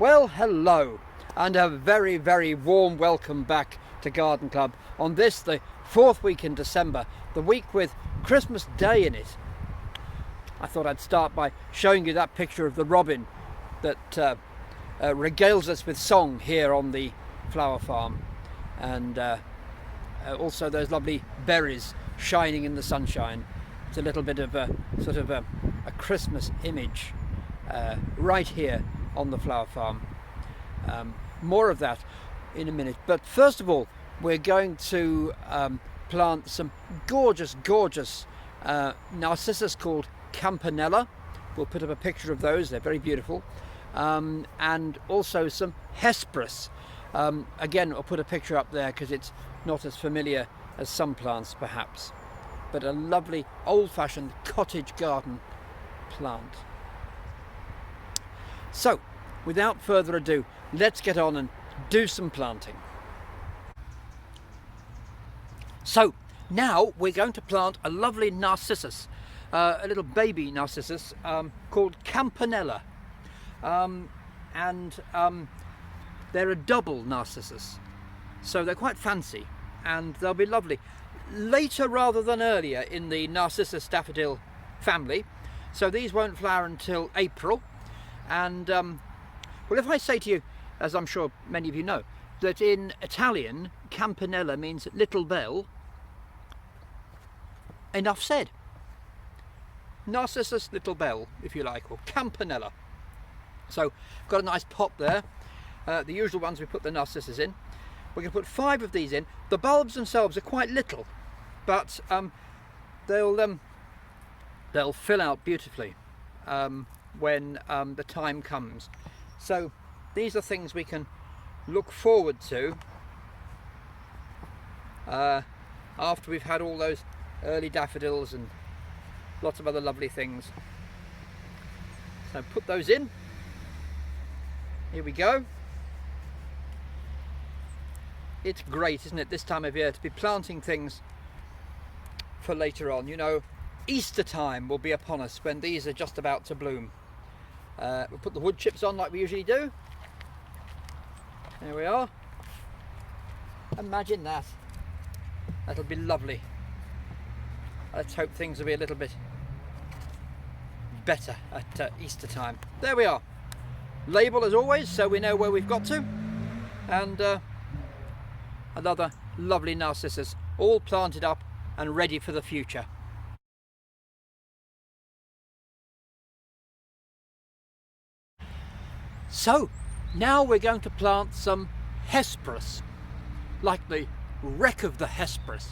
Well, hello, and a very, very warm welcome back to Garden Club on this, the fourth week in December, the week with Christmas Day in it. I thought I'd start by showing you that picture of the robin that regales us with song here on the flower farm, and also those lovely berries shining in the sunshine. It's a little bit of a sort of a Christmas image right here on the flower farm. More of that in a minute, but first of all we're going to plant some gorgeous narcissus called Campanella. We'll put up a picture of those, they're very beautiful, and also some Hesperus. Again, I'll put a picture up there because it's not as familiar as some plants perhaps, but a lovely old-fashioned cottage garden plant. So, without further ado, let's get on and do some planting. So, now we're going to plant a lovely narcissus, a little baby narcissus called Campanella. They're a double narcissus, so they're quite fancy and they'll be lovely later rather than earlier in the Narcissus daffodil family. So these won't flower until April. And well, if I say to you, as I'm sure many of you know, that in Italian Campanella means little bell, enough said. Narcissus little bell, if you like, or Campanella. So got a nice pot there, the usual ones we put the narcissus in. We're going to put 5 of these in. The bulbs themselves are quite little, but they'll fill out beautifully when the time comes. So these are things we can look forward to after we've had all those early daffodils and lots of other lovely things. So put those in. Here we go. It's great, isn't it, this time of year to be planting things for later on. You know, Easter time will be upon us when these are just about to bloom. We'll put the wood chips on like we usually do. There we are. Imagine that. That'll be lovely. Let's hope things will be a little bit better at Easter time. There we are. Label as always, so we know where we've got to. And another lovely narcissus, all planted up and ready for the future. So now we're going to plant some Hesperus, like the wreck of the Hesperus.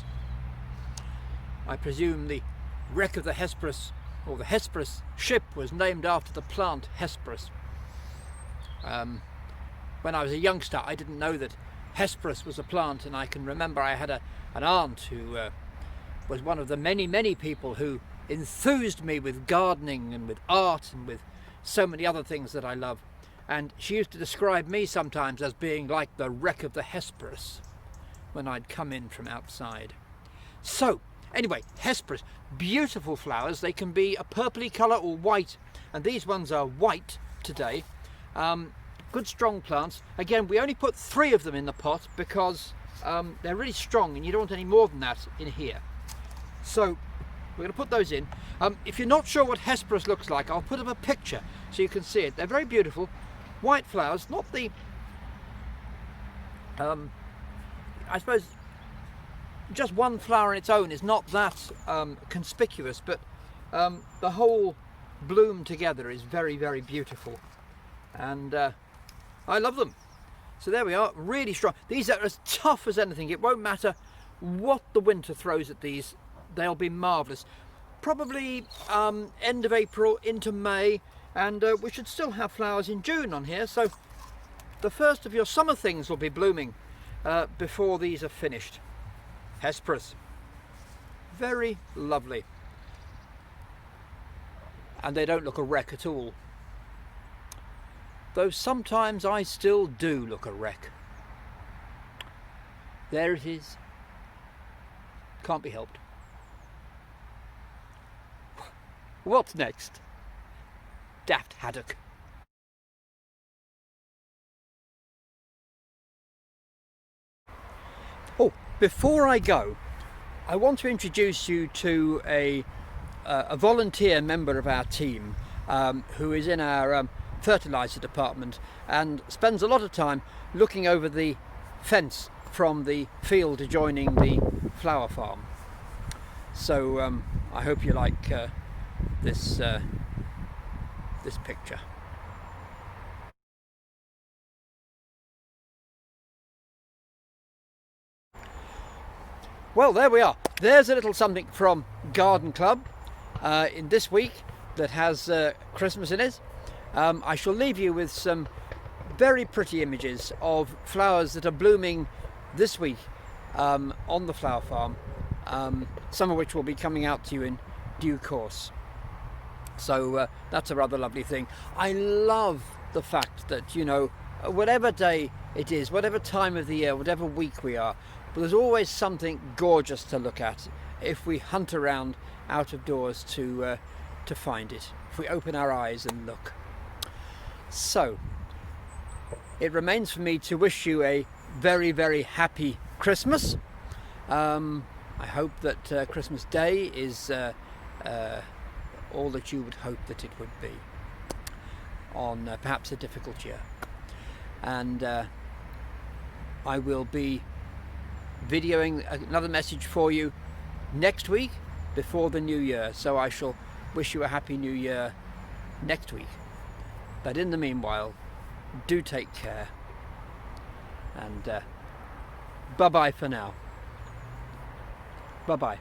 I presume the wreck of the Hesperus, or the Hesperus ship, was named after the plant Hesperus. When I was a youngster, I didn't know that Hesperus was a plant, and I can remember I had an aunt who was one of the many people who enthused me with gardening and with art and with so many other things that I love. And she used to describe me sometimes as being like the wreck of the Hesperus when I'd come in from outside. So anyway, Hesperus, beautiful flowers. They can be a purpley colour or white, and these ones are white today. Good strong plants. Again, we only put 3 of them in the pot because they're really strong and you don't want any more than that in here. So we're going to put those in. If you're not sure what Hesperus looks like, I'll put up a picture so you can see it. They're very beautiful. White flowers, not the I suppose just one flower on its own is not that conspicuous, but the whole bloom together is very beautiful, and I love them. So there we are, really strong. These are as tough as anything. It won't matter what the winter throws at these, they'll be marvellous. Probably end of April into May, and we should still have flowers in June on here, so the first of your summer things will be blooming before these are finished. Hesperus, very lovely, and they don't look a wreck at all, though sometimes I still do look a wreck. There it is, can't be helped. What's next? Daft haddock. Oh, before I go, I want to introduce you to a volunteer member of our team who is in our fertiliser department and spends a lot of time looking over the fence from the field adjoining the flower farm. So I hope you like this picture. Well, there we are. There's a little something from Garden Club in this week that has Christmas in it. I shall leave you with some very pretty images of flowers that are blooming this week on the flower farm, some of which will be coming out to you in due course. So that's a rather lovely thing. I love the fact that, you know, whatever day it is, whatever time of the year, whatever week we are, but there's always something gorgeous to look at if we hunt around out of doors to find it, if we open our eyes and look. So it remains for me to wish you a very, very happy Christmas. I hope that Christmas Day is all that you would hope that it would be on perhaps a difficult year. And I will be videoing another message for you next week before the new year, so I shall wish you a happy new year next week. But in the meanwhile, do take care, and bye bye for now. Bye bye.